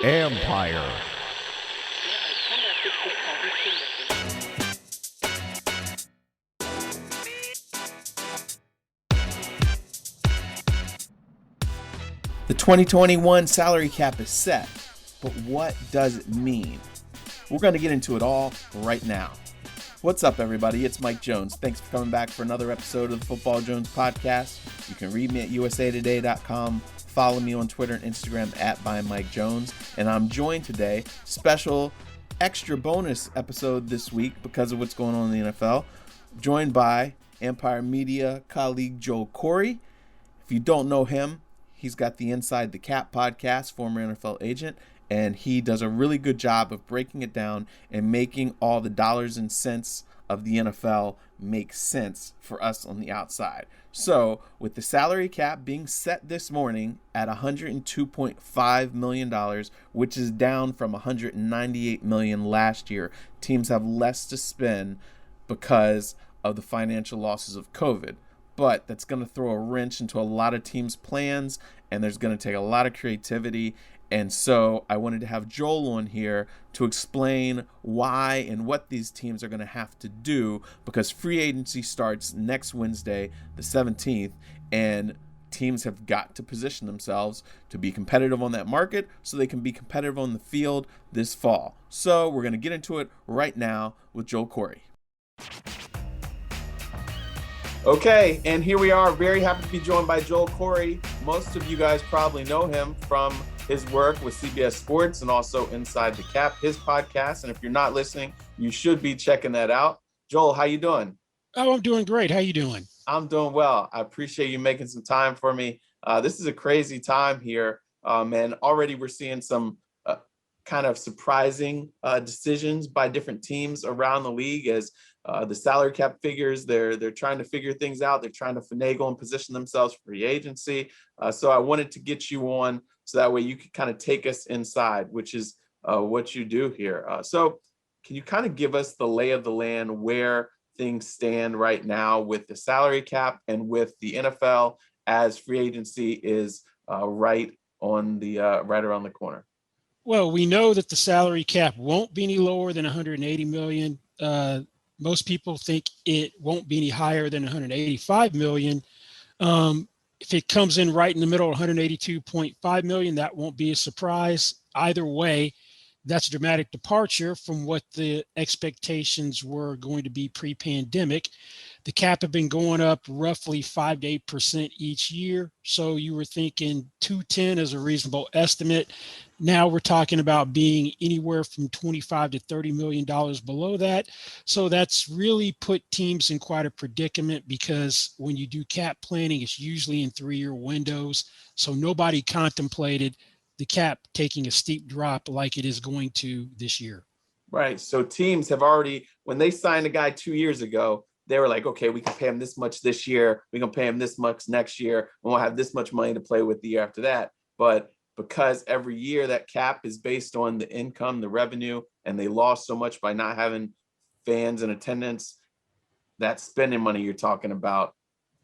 Empire. The 2021 salary cap is set, but what does it mean? We're going to get into it all right now. What's up, everybody? It's Mike Jones. Thanks for coming back for another episode of the Football Jones podcast. You can read me at usatoday.com. Follow me on Twitter and Instagram at @ByMikeJones. And I'm joined today, special extra bonus episode this week because of what's going on in the NFL, joined by Empire Media colleague Joel Corry. If you don't know him, he's got the Inside the Cap podcast, former NFL agent, and he does a really good job of breaking it down and making all the dollars and cents of the NFL make sense for us on the outside. So, with the salary cap being set this morning at $102.5 million, which is down from $198 million last year, teams have less to spend because of the financial losses of COVID. But that's going to throw a wrench into a lot of teams' plans, and there's going to take a lot of creativity. And so I wanted to have Joel on here to explain why and what these teams are going to have to do, because free agency starts next Wednesday, the 17th, and teams have got to position themselves to be competitive on that market so they can be competitive on the field this fall. So we're going to get into it right now with Joel Corry. Okay, and here we are. Very happy to be joined by Joel Corry. Most of you guys probably know him from his work with CBS Sports and also Inside the Cap, his podcast. And if you're not listening, you should be checking that out. Joel, how you doing? Oh, I'm doing great. How you doing? I'm doing well. I appreciate you making some time for me. This is a crazy time here, and already we're seeing some kind of surprising decisions by different teams around the league as the salary cap figures, they're trying to figure things out. They're trying to finagle and position themselves for free agency. So I wanted to get you on so that way you could kind of take us inside, which is what you do here. So can you kind of give us the lay of the land where things stand right now with the salary cap and with the NFL as free agency is right around the corner? Well, we know that the salary cap won't be any lower than $180 million. Most people think it won't be any higher than $185 million. If it comes in right in the middle, $182.5 million, that won't be a surprise. Either way, that's a dramatic departure from what the expectations were going to be pre-pandemic. The cap had been going up roughly 5 to 8% each year. So you were thinking 210 is a reasonable estimate. Now we're talking about being anywhere from $25 to $30 million below that. So that's really put teams in quite a predicament, because when you do cap planning, it's usually in 3-year windows. So nobody contemplated the cap taking a steep drop like it is going to this year. Right. So teams have already, when they signed a guy 2 years ago, they were like, okay, we can pay him this much this year. We can pay him this much next year. And we'll have this much money to play with the year after that. But because every year that cap is based on the income, the revenue, and they lost so much by not having fans in attendance, that spending money you're talking about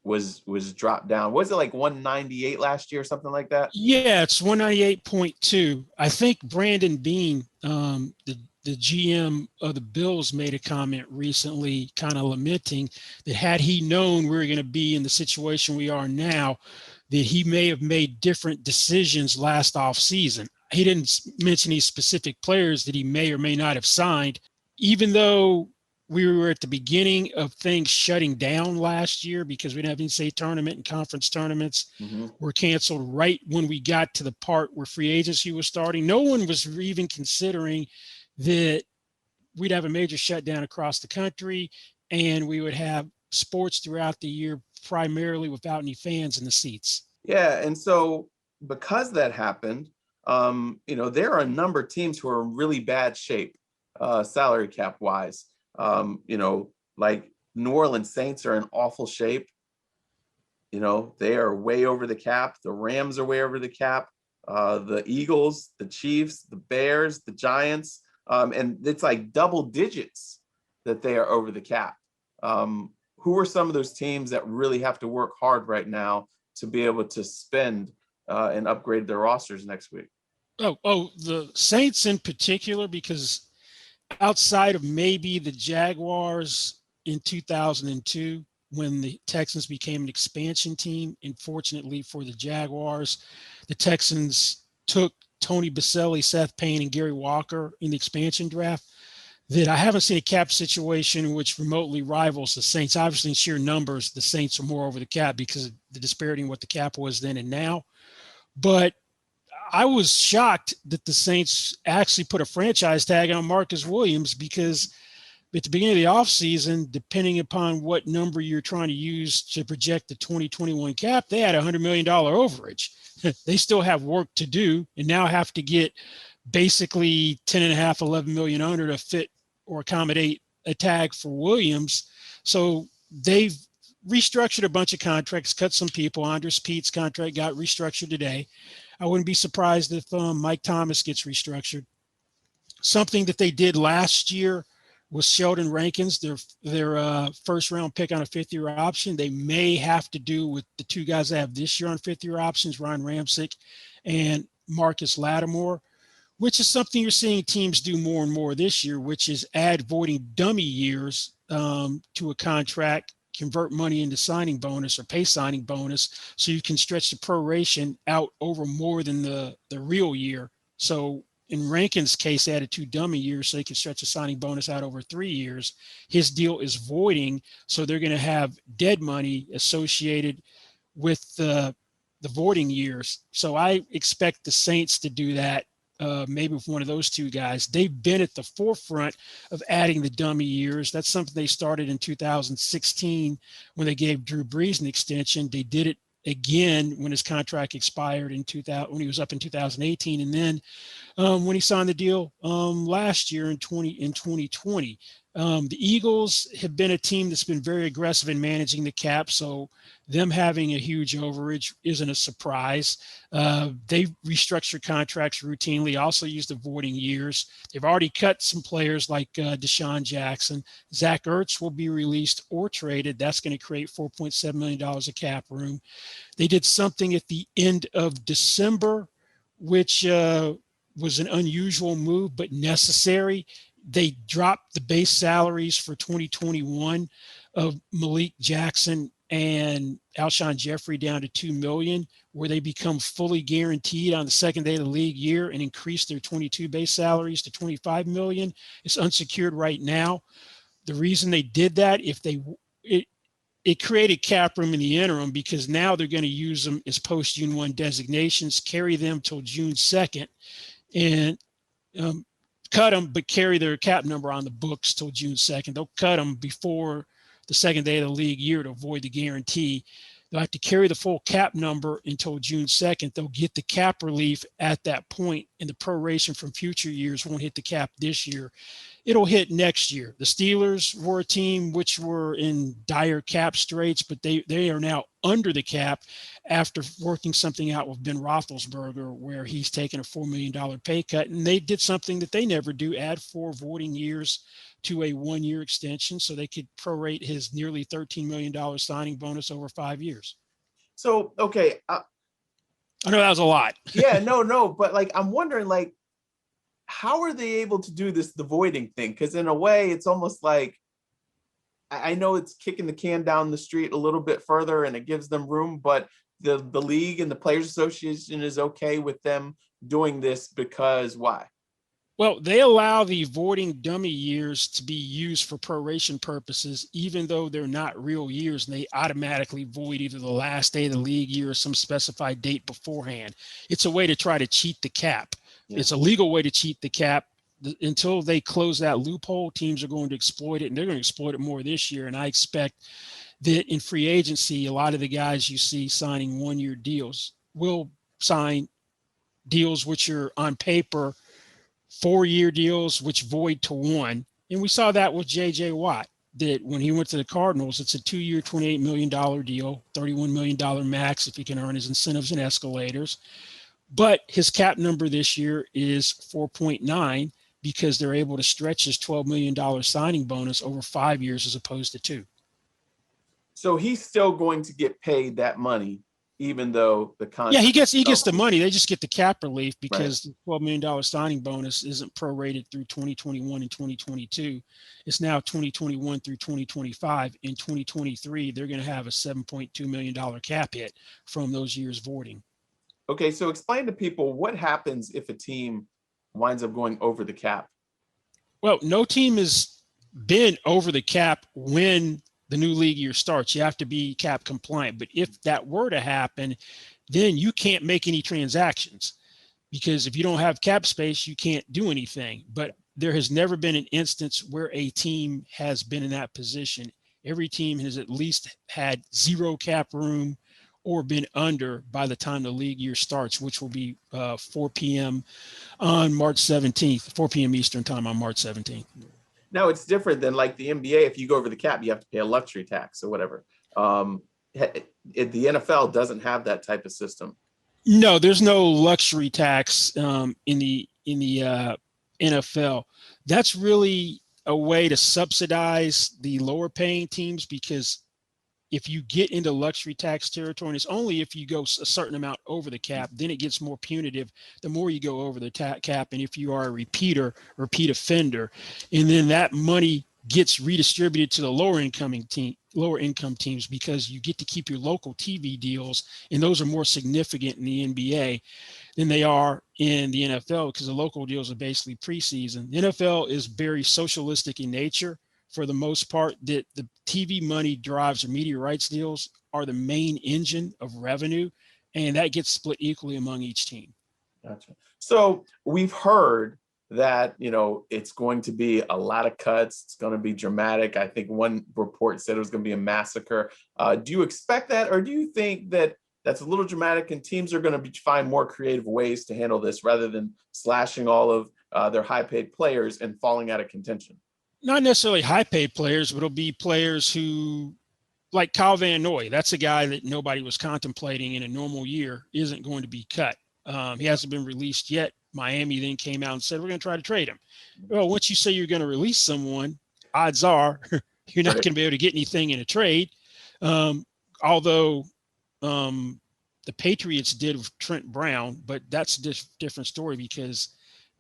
was dropped down. Was it like 198 last year or something like that? Yeah, it's 198.2. I think Brandon Beane, the GM of the Bills, made a comment recently kind of lamenting that had he known we were going to be in the situation we are now, that he may have made different decisions last offseason. He didn't mention any specific players that he may or may not have signed, even though we were at the beginning of things shutting down last year because we didn't have any NCAA tournament and conference tournaments were canceled right when we got to the part where free agency was starting. No one was even considering that we'd have a major shutdown across the country and we would have sports throughout the year primarily without any fans in the seats. Yeah, and so because that happened, there are a number of teams who are in really bad shape, salary cap wise. Like New Orleans Saints are in awful shape. They are way over the cap. The Rams are way over the cap. The Eagles, the Chiefs, the Bears, the Giants, and it's like double digits that they are over the cap. Who are some of those teams that really have to work hard right now to be able to spend and upgraded their rosters next week. The Saints in particular, because outside of maybe the Jaguars in 2002, when the Texans became an expansion team, unfortunately for the Jaguars, the Texans took Tony Baselli, Seth Payne, and Gary Walker in the expansion draft, that I haven't seen a cap situation which remotely rivals the Saints. Obviously, in sheer numbers, the Saints are more over the cap because of the disparity in what the cap was then and now. But I was shocked that the Saints actually put a franchise tag on Marcus Williams, because at the beginning of the offseason, depending upon what number you're trying to use to project the 2021 cap, they had a $100 million overage. They still have work to do and now have to get basically 10.5, 11 million under to fit or accommodate a tag for Williams. So they've restructured a bunch of contracts, cut some people. Andres Pete's contract got restructured today. I wouldn't be surprised if Mike Thomas gets restructured. Something that they did last year was Sheldon Rankins, their first round pick on a 5th-year option. They may have to do with the two guys they have this year on 5th-year options, Ryan Ramczyk and Marcus Lattimore, which is something you're seeing teams do more and more this year, which is add voiding dummy years to a contract, convert money into signing bonus or pay signing bonus, so you can stretch the proration out over more than the real year. So in Rankin's case, they added 2 dummy years so they can stretch the signing bonus out over 3 years. His deal is voiding, so they're going to have dead money associated with the voiding years. So I expect the Saints to do that. Maybe with one of those two guys. They've been at the forefront of adding the dummy years. That's something they started in 2016 when they gave Drew Brees an extension. They did it again when his contract expired when he was up in 2018, and then when he signed the deal last year in 2020. The Eagles have been a team that's been very aggressive in managing the cap, so them having a huge overage isn't a surprise. They restructure contracts routinely, also use the voiding years. They've already cut some players like Deshaun Jackson. Zach Ertz will be released or traded. That's going to create $4.7 million of cap room. They did something at the end of December, which was an unusual move, but necessary. They dropped the base salaries for 2021 of Malik Jackson and Alshon Jeffrey down to $2 million, where they become fully guaranteed on the second day of the league year, and increase their 22 base salaries to $25 million. It's unsecured right now. The reason they did that, it created cap room in the interim, because now they're going to use them as post June 1 designations, carry them till June 2nd, and cut them, but carry their cap number on the books till June 2nd. They'll cut them before the second day of the league year to avoid the guarantee. They'll have to carry the full cap number until June 2nd. They'll get the cap relief at that point, and the proration from future years won't hit the cap this year. It'll hit next year. The Steelers were a team which were in dire cap straits, but they are now under the cap after working something out with Ben Roethlisberger, where he's taken a $4 million pay cut. And they did something that they never do, add 4 voiding years to a 1-year extension so they could prorate his nearly $13 million signing bonus over 5 years. So, okay. I know that was a lot. Yeah, no. But like, I'm wondering, like, how are they able to do this, the voiding thing? Because in a way, it's almost like, I know it's kicking the can down the street a little bit further and it gives them room, but the league and the Players Association is okay with them doing this because why? Well, they allow the voiding dummy years to be used for proration purposes, even though they're not real years, and they automatically void either the last day of the league year or some specified date beforehand. It's a way to try to cheat the cap. Yeah. It's a legal way to cheat the cap. Until they close that loophole, teams are going to exploit it, and they're going to exploit it more this year. And I expect that in free agency, a lot of the guys you see signing 1-year deals will sign deals which are on paper 4-year deals, which void to 1. And we saw that with J.J. Watt, that when he went to the Cardinals, it's a 2-year, $28 million deal, $31 million max if he can earn his incentives and escalators. But his cap number this year is 4.9 because they're able to stretch his $12 million signing bonus over 5 years as opposed to 2. So he's still going to get paid that money even though the Yeah, contract. he gets the money. They just get the cap relief Right. because the $12 million signing bonus isn't prorated through 2021 and 2022. It's now 2021 through 2025. In 2023, they're going to have a $7.2 million cap hit from those years voiding. Okay, so explain to people what happens if a team winds up going over the cap. Well, no team has been over the cap when the new league year starts. You have to be cap compliant. But if that were to happen, then you can't make any transactions, because if you don't have cap space, you can't do anything. But there has never been an instance where a team has been in that position. Every team has at least had zero cap room or been under by the time the league year starts, which will be 4 p.m. on March 17th, 4 p.m. Eastern time on March 17th. Now it's different than like the NBA. If you go over the cap, you have to pay a luxury tax or whatever. The NFL doesn't have that type of system. No, there's no luxury tax in the NFL. That's really a way to subsidize the lower paying teams, because if you get into luxury tax territory, and it's only if you go a certain amount over the cap, then it gets more punitive the more you go over the cap. And if you are a repeat offender, and then that money gets redistributed to the lower income teams, because you get to keep your local TV deals, and those are more significant in the NBA than they are in the NFL, because the local deals are basically preseason. The NFL is very socialistic in nature. For the most part, that the TV money drives, or media rights deals are the main engine of revenue, and that gets split equally among each team. Gotcha. So we've heard that, it's going to be a lot of cuts. It's going to be dramatic. I think one report said it was going to be a massacre. Do you expect that, or do you think that that's a little dramatic and teams are going to find more creative ways to handle this rather than slashing all of their high-paid players and falling out of contention? Not necessarily high-paid players, but it'll be players who, like Kyle Van Noy, that's a guy that nobody was contemplating in a normal year isn't going to be cut. He hasn't been released yet. Miami then came out and said, we're going to try to trade him. Well, once you say you're going to release someone, odds are you're not going to be able to get anything in a trade. Although the Patriots did with Trent Brown, but that's a different story, because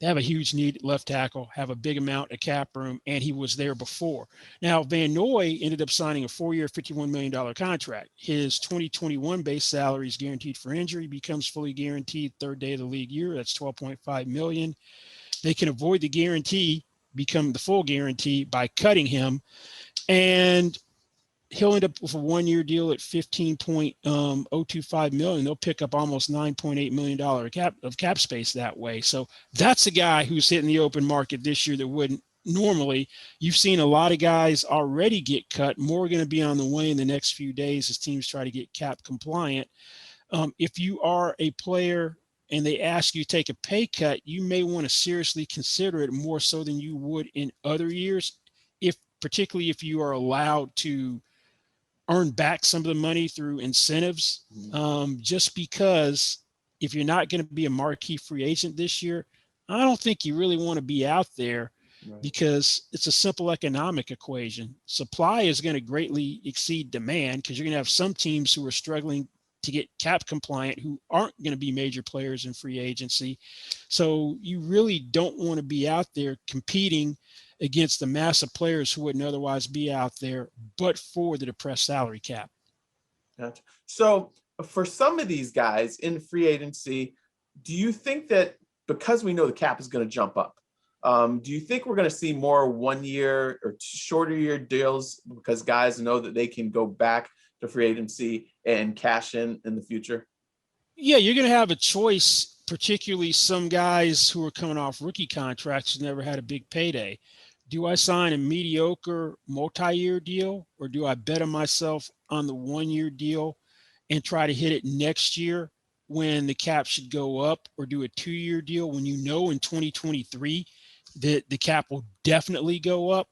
they have a huge need at left tackle, have a big amount of cap room, and he was there before. Now, Van Noy ended up signing a 4-year, $51 million contract. His 2021 base salary is guaranteed for injury, becomes fully guaranteed third day of the league year. That's $12.5 million. They can avoid the guarantee, become the full guarantee by cutting him, and he'll end up with a 1-year deal at $15.025 million. They'll pick up almost $9.8 million of cap space that way. So that's a guy who's hitting the open market this year that wouldn't normally. You've seen a lot of guys already get cut. More are going to be on the way in the next few days as teams try to get cap compliant. If you are a player and they ask you to take a pay cut, you may want to seriously consider it, more so than you would in other years, particularly if you are allowed to earn back some of the money through incentives, just because if you're not going to be a marquee free agent this year, I don't think you really want to be out there, because it's a simple economic equation. Supply is going to greatly exceed demand, because you're going to have some teams who are struggling to get cap compliant who aren't going to be major players in free agency. So you really don't want to be out there competing against the mass of players who wouldn't otherwise be out there, but for the depressed salary cap. Gotcha. So for some of these guys in free agency, do you think that because we know the cap is going to jump up, do you think we're going to see more 1-year or shorter year deals because guys know that they can go back to free agency and cash in the future? Yeah, you're going to have a choice, particularly some guys who are coming off rookie contracts who never had a big payday. Do I sign a mediocre multi-year deal, or do I bet on myself on the 1-year deal and try to hit it next year when the cap should go up, or do a 2-year deal when you know in 2023 that the cap will definitely go up?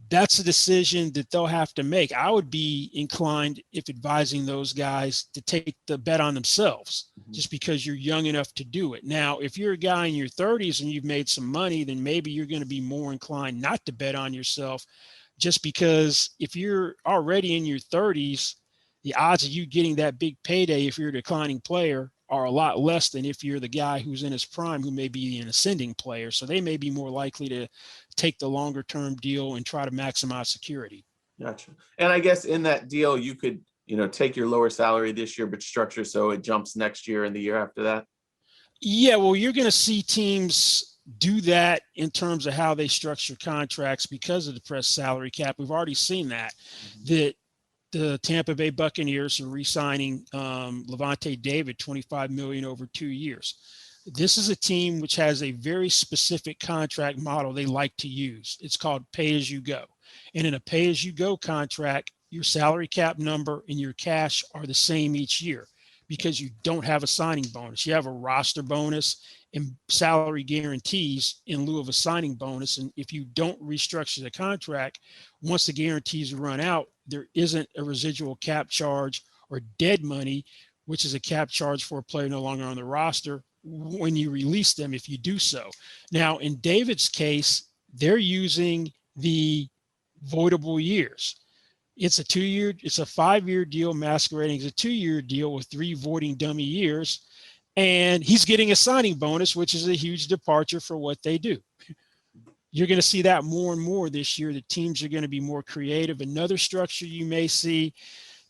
That's a decision that they'll have to make. I would be inclined, if advising those guys, to take the bet on themselves, just because you're young enough to do it. Now, if you're a guy in your 30s and you've made some money, then maybe you're going to be more inclined not to bet on yourself, just because if you're already in your 30s the odds of you getting that big payday if you're a declining player are a lot less than if you're the guy who's in his prime, who may be an ascending player. So they may be more likely to take the longer term deal and try to maximize security. Gotcha. And I guess in that deal, you could, take your lower salary this year, but structure so it jumps next year and the year after that. Yeah, well, you're going to see teams do that in terms of how they structure contracts because of the depressed salary cap. We've already seen that, that the Tampa Bay Buccaneers are re-signing Levante David, $25 million over 2 years. This is a team which has a very specific contract model they like to use. It's called pay-as-you-go. And in a pay-as-you-go contract, your salary cap number and your cash are the same each year because you don't have a signing bonus. You have a roster bonus and salary guarantees in lieu of a signing bonus. And if you don't restructure the contract, once the guarantees run out, there isn't a residual cap charge or dead money, which is a cap charge for a player no longer on the roster when you release them, if you do so. Now, in David's case, they're using the voidable years. It's a 5-year deal masquerading as a 2-year deal with 3 voiding dummy years. And he's getting a signing bonus, which is a huge departure for what they do. You're going to see that more and more this year. The teams are going to be more creative. Another structure you may see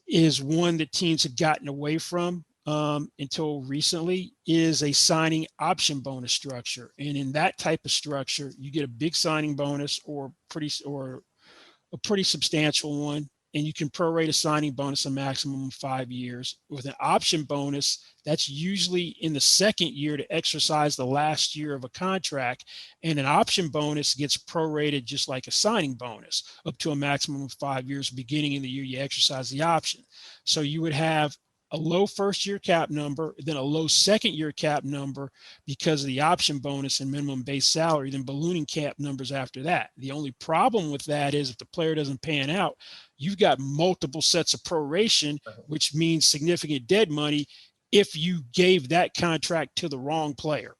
is one that teams have gotten away from until recently is a signing option bonus structure. And in that type of structure, you get a big signing bonus or a pretty substantial one, and you can prorate a signing bonus a maximum of 5 years. With an option bonus, that's usually in the second year to exercise the last year of a contract, and an option bonus gets prorated just like a signing bonus up to a maximum of 5 years beginning in the year you exercise the option. So you would have a low first-year cap number, then a low second-year cap number because of the option bonus and minimum base salary, then ballooning cap numbers after that. The only problem with that is if the player doesn't pan out, you've got multiple sets of proration, which means significant dead money if you gave that contract to the wrong player.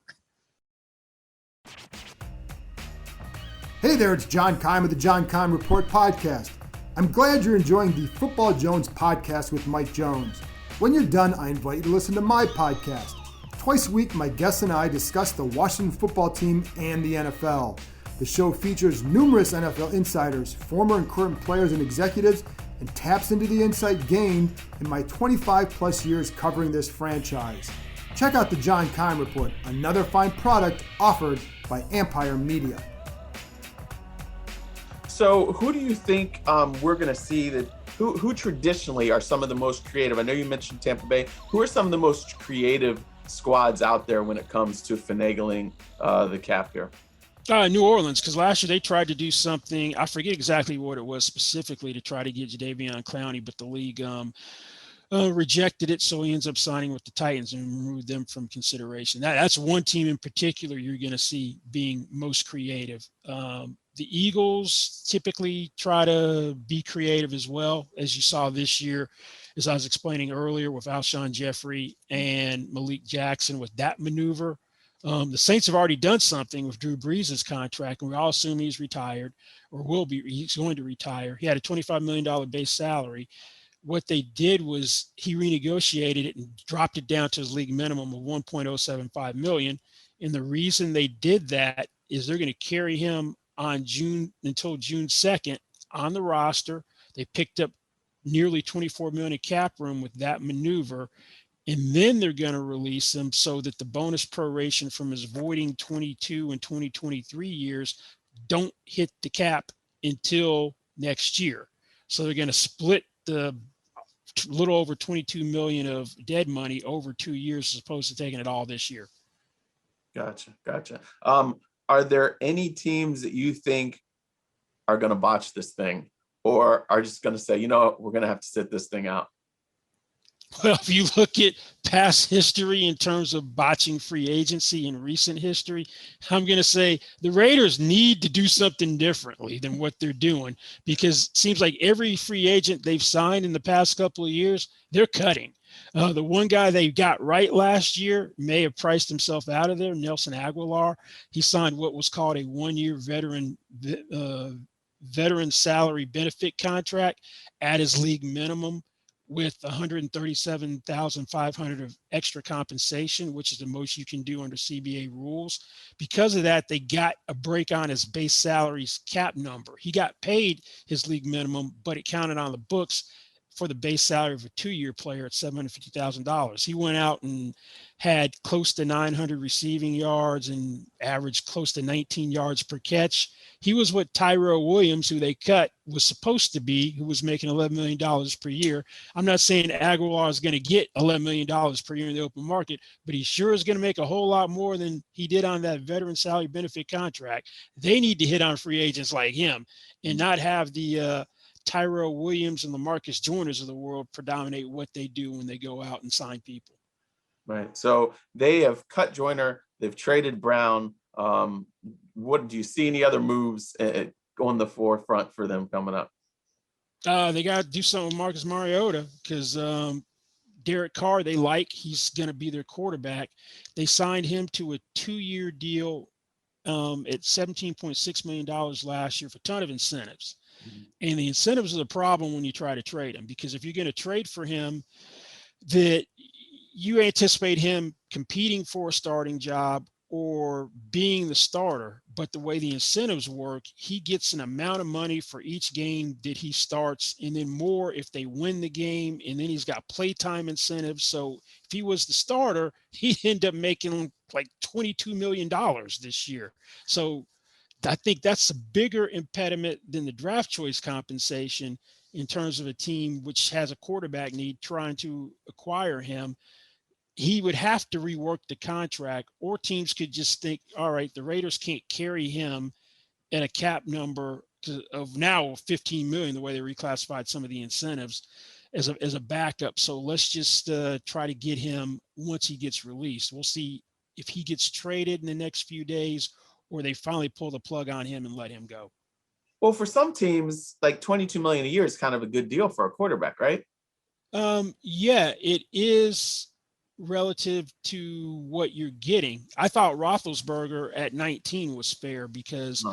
Hey there, it's John Keim of the John Keim Report podcast. I'm glad you're enjoying the Football Jones podcast with Mike Jones. When you're done, I invite you to listen to my podcast. Twice a week, my guests and I discuss the Washington football team and the NFL. The show features numerous NFL insiders, former and current players and executives, and taps into the insight gained in my 25-plus years covering this franchise. Check out the John Keim Report, another fine product offered by Empire Media. So who do you think we're going to see that who traditionally are some of the most creative? I know you mentioned Tampa Bay. Who are some of the most creative squads out there when it comes to finagling the cap here? New Orleans, because last year they tried to do something. I forget exactly what it was specifically to try to get Jadeveon Clowney, but the league rejected it, so he ends up signing with the Titans and removed them from consideration. That's one team in particular you're going to see being most creative. The Eagles typically try to be creative as well, as you saw this year, as I was explaining earlier with Alshon Jeffrey and Malik Jackson with that maneuver. The Saints have already done something with Drew Brees' contract, and we all assume he's retired or he's going to retire. He had a $25 million base salary. What they did was he renegotiated it and dropped it down to his league minimum of $1.075 million. And the reason they did that is they're going to carry him until June 2nd on the roster. They picked up nearly $24 million in cap room with that maneuver. And then they're going to release him so that the bonus proration from his voiding 22 and 2023 years don't hit the cap until next year. So they're going to split the little over $22 million of dead money over 2 years as opposed to taking it all this year. Gotcha. Are there any teams that you think are going to botch this thing or are just going to say, we're going to have to sit this thing out? Well, if you look at past history in terms of botching free agency in recent history, I'm going to say the Raiders need to do something differently than what they're doing, because it seems like every free agent they've signed in the past couple of years, they're cutting. The one guy they got right last year may have priced himself out of there, Nelson Aguilar. He signed what was called a one-year veteran salary benefit contract at his league minimum. with 137,500 of extra compensation, which is the most you can do under CBA rules. Because of that, they got a break on his base salary's cap number. He got paid his league minimum, but it counted on the books for the base salary of a 2-year player at $750,000. He went out and had close to 900 receiving yards and averaged close to 19 yards per catch. He was what Tyrell Williams, who they cut, was supposed to be, who was making $11 million per year. I'm not saying Aguilar is going to get $11 million per year in the open market, but he sure is going to make a whole lot more than he did on that veteran salary benefit contract. They need to hit on free agents like him and not have the Tyrell Williams and the Marcus Joyners of the world predominate what they do when they go out and sign people. Right. So they have cut Joyner. They've traded Brown. What do you see any other moves on the forefront for them coming up? They got to do something with Marcus Mariota because Derek Carr, they like. He's going to be their quarterback. They signed him to a 2-year deal at $17.6 million last year for a ton of incentives. Mm-hmm. And the incentives are the problem when you try to trade him, because if you're going to trade for him, that you anticipate him competing for a starting job or being the starter, but the way the incentives work, he gets an amount of money for each game that he starts, and then more if they win the game, and then he's got playtime incentives. So if he was the starter, he'd end up making like $22 million this year. So I think that's a bigger impediment than the draft choice compensation in terms of a team which has a quarterback need trying to acquire him. He would have to rework the contract, or teams could just think, all right, the Raiders can't carry him at a cap number of now 15 million, the way they reclassified some of the incentives as a backup. So let's just try to get him once he gets released. We'll see if he gets traded in the next few days, or they finally pull the plug on him and let him go. Well, for some teams, like $22 million a year is kind of a good deal for a quarterback, right? Yeah, it is relative to what you're getting. I thought Roethlisberger at 19 was fair because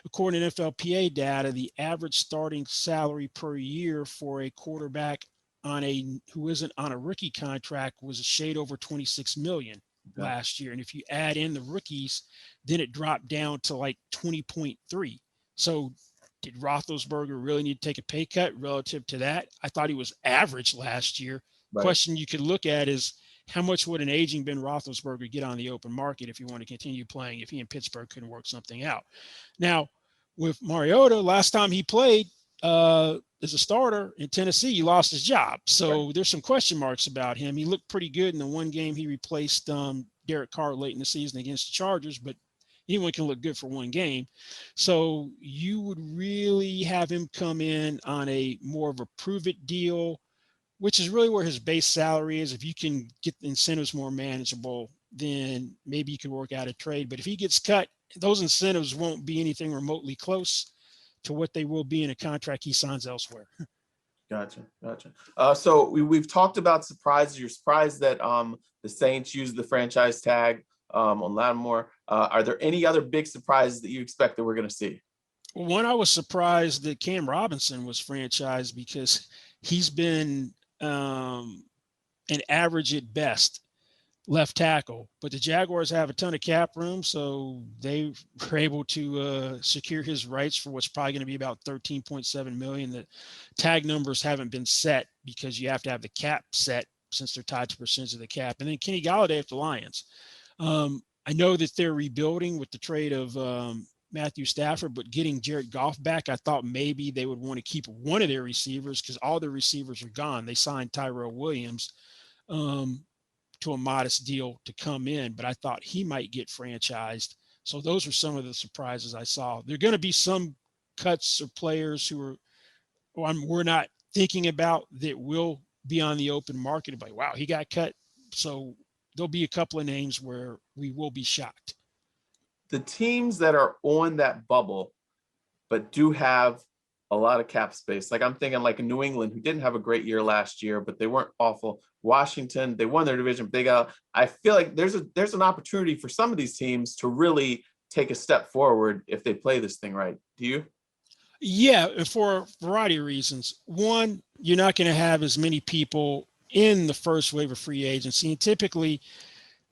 according to NFLPA data, the average starting salary per year for a quarterback who isn't on a rookie contract was a shade over 26 million last year. And if you add in the rookies, then it dropped down to like 20.3. So did Roethlisberger really need to take a pay cut relative to that? I thought he was average last year. Right. Question you could look at is, how much would an aging Ben Roethlisberger get on the open market if you want to continue playing, if he in Pittsburgh couldn't work something out? Now, with Mariota, last time he played as a starter in Tennessee, he lost his job. So there's some question marks about him. He looked pretty good in the one game he replaced Derek Carr late in the season against the Chargers, but anyone can look good for one game. So you would really have him come in on a more of a prove-it deal, which is really where his base salary is. If you can get the incentives more manageable, then maybe you could work out a trade. But if he gets cut, those incentives won't be anything remotely close to what they will be in a contract he signs elsewhere. Gotcha. So we've talked about surprises. You're surprised that the Saints used the franchise tag on Lattimore. Are there any other big surprises that you expect that we're going to see? Well, one, I was surprised that Cam Robinson was franchised because he's been an average at best left tackle, but the Jaguars have a ton of cap room, so they were able to secure his rights for what's probably going to be about $13.7 million. The tag numbers haven't been set because you have to have the cap set since they're tied to percentage of the cap. And then Kenny Golladay at the Lions. I know that they're rebuilding with the trade of Matthew Stafford, but getting Jared Goff back, I thought maybe they would want to keep one of their receivers because all their receivers are gone. They signed Tyrell Williams to a modest deal to come in, but I thought he might get franchised. So those are some of the surprises I saw. There are going to be some cuts or players who we're not thinking about that will be on the open market. Like, wow, he got cut. So there'll be a couple of names where we will be shocked. The teams that are on that bubble, but do have a lot of cap space. Like I'm thinking like New England, who didn't have a great year last year, but they weren't awful. Washington, they won their division. I feel like there's an opportunity for some of these teams to really take a step forward if they play this thing right. Do you? Yeah, and for a variety of reasons. One, you're not going to have as many people in the first wave of free agency. And typically,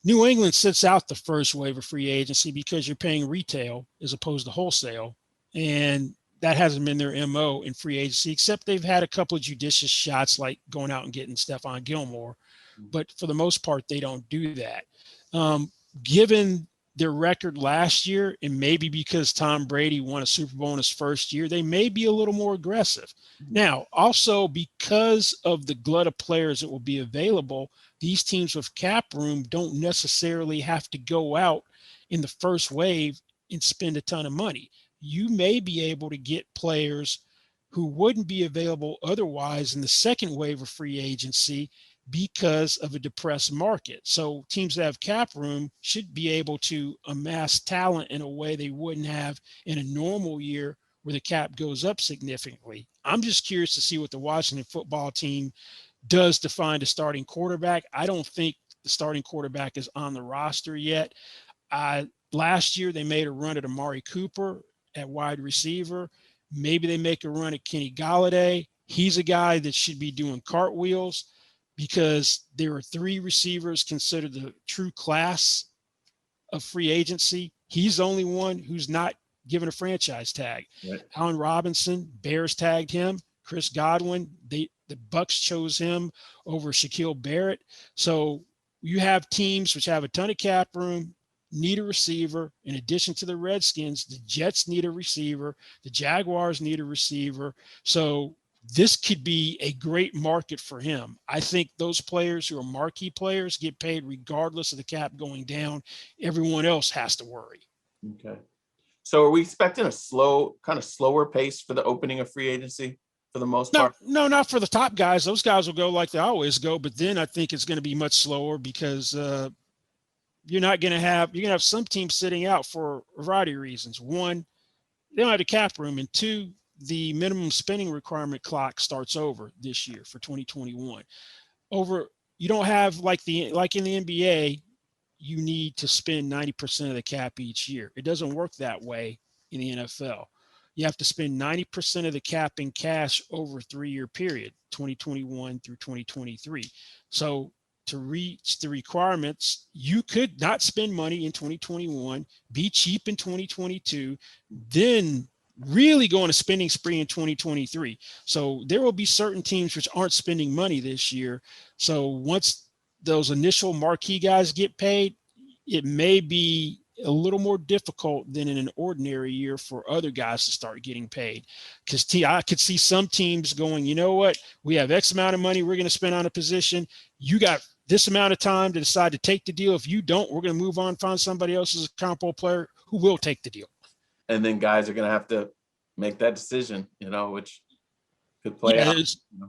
New England sits out the first wave of free agency because you're paying retail as opposed to wholesale. And that hasn't been their MO in free agency, except they've had a couple of judicious shots like going out and getting Stephon Gilmore. But for the most part, they don't do that. Given their record last year, and maybe because Tom Brady won a Super Bowl in his first year, they may be a little more aggressive. Now, also because of the glut of players that will be available, these teams with cap room don't necessarily have to go out in the first wave and spend a ton of money. You may be able to get players who wouldn't be available otherwise in the second wave of free agency because of a depressed market. So teams that have cap room should be able to amass talent in a way they wouldn't have in a normal year where the cap goes up significantly. I'm just curious to see what the Washington football team does to find a starting quarterback. I don't think the starting quarterback is on the roster yet. Last year, they made a run at Amari Cooper at wide receiver. Maybe they make a run at Kenny Golladay. He's a guy that should be doing cartwheels because there are 3 receivers considered the true class of free agency. He's the only one who's not given a franchise tag. Right. Allen Robinson, Bears tagged him. Chris Godwin, the Bucks chose him over Shaquille Barrett. So you have teams which have a ton of cap room, need a receiver. In addition to the Redskins, the Jets need a receiver. The Jaguars need a receiver. So this could be a great market for him. I think those players who are marquee players get paid regardless of the cap going down. Everyone else has to worry. Okay. So are we expecting a slower pace for the opening of free agency for the most part? No, not for the top guys. Those guys will go like they always go, but then I think it's going to be much slower because you're going to have some teams sitting out for a variety of reasons. One, they don't have the cap room, and 2, the minimum spending requirement clock starts over this year for 2021. You don't have like in the NBA, you need to spend 90% of the cap each year. It doesn't work that way in the NFL. You have to spend 90% of the cap in cash over a 3-year period, 2021 through 2023. So to reach the requirements, you could not spend money in 2021, be cheap in 2022, then really go on a spending spree in 2023. So there will be certain teams which aren't spending money this year. So once those initial marquee guys get paid, it may be a little more difficult than in an ordinary year for other guys to start getting paid. Because I could see some teams going, you know what, we have X amount of money we're going to spend on a position. You got this amount of time to decide to take the deal. If you don't, we're going to move on, find somebody else as a comparable player who will take the deal. And then guys are going to have to make that decision, which could play out.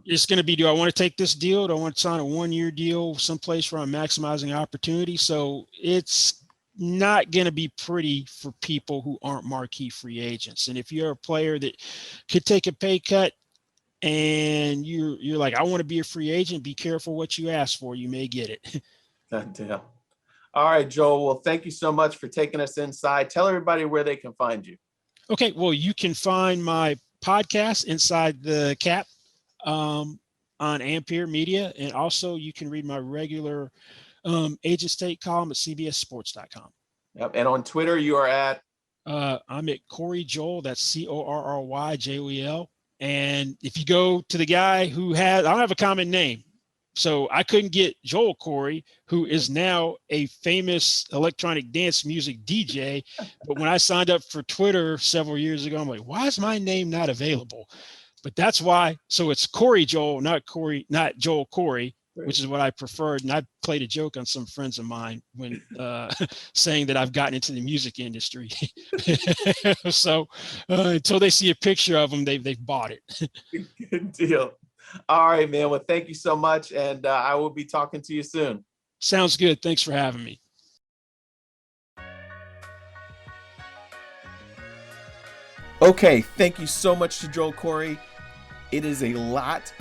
It's going to be, do I want to take this deal? Do I want to sign a 1-year deal someplace where I'm maximizing opportunity? So it's not going to be pretty for people who aren't marquee free agents. And if you're a player that could take a pay cut and you're like, I want to be a free agent, be careful what you ask for. You may get it. Good deal. All right, Joel. Well, thank you so much for taking us inside. Tell everybody where they can find you. Okay. Well, you can find my podcast, Inside the Cap, on Ampere Media. And also you can read my regular Agent State column at cbssports.com. Yep. And on Twitter, you are at? I'm at Corry Joel. That's CORRYJOEL. And if you go to the guy who I don't have a common name. So I couldn't get Joel Corry, who is now a famous electronic dance music DJ. But when I signed up for Twitter several years ago, I'm like, why is my name not available? But that's why. So it's Corry Joel, not Joel Corry, which is what I preferred. And I played a joke on some friends of mine when saying that I've gotten into the music industry. So until they see a picture of them, they've bought it. Good deal. All right, man. Well, thank you so much. And I will be talking to you soon. Sounds good. Thanks for having me. Okay. Thank you so much to Joel Corry. It is a lot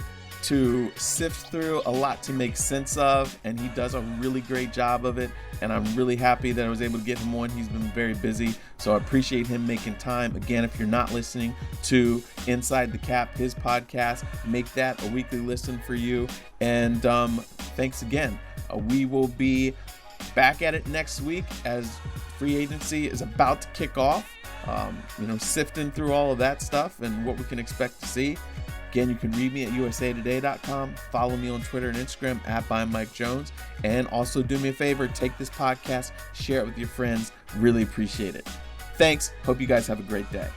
to sift through, a lot to make sense of, and he does a really great job of it. And I'm really happy that I was able to get him on. He's been very busy, so I appreciate him making time. Again, if you're not listening to Inside the Cap, his podcast, make that a weekly listen for you. And thanks again. We will be back at it next week as free agency is about to kick off. Sifting through all of that stuff and what we can expect to see. Again, you can read me at usatoday.com. Follow me on Twitter and Instagram at @ByMikeJones. And also do me a favor, take this podcast, share it with your friends. Really appreciate it. Thanks. Hope you guys have a great day.